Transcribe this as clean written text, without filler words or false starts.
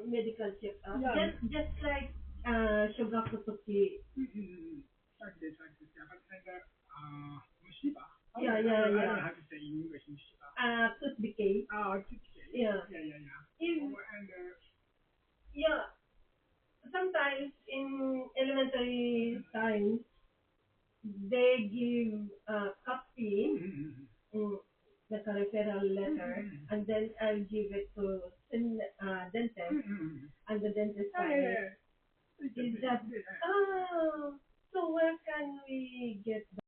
Medical checkup. Just like Shogakutoki. Tooth decay. Yeah. In, yeah. Sometimes in elementary science, they give copy, mm, like a referral letter, and then I'll give it to dentist, and the dentist sign it. Is that, oh, so where can we get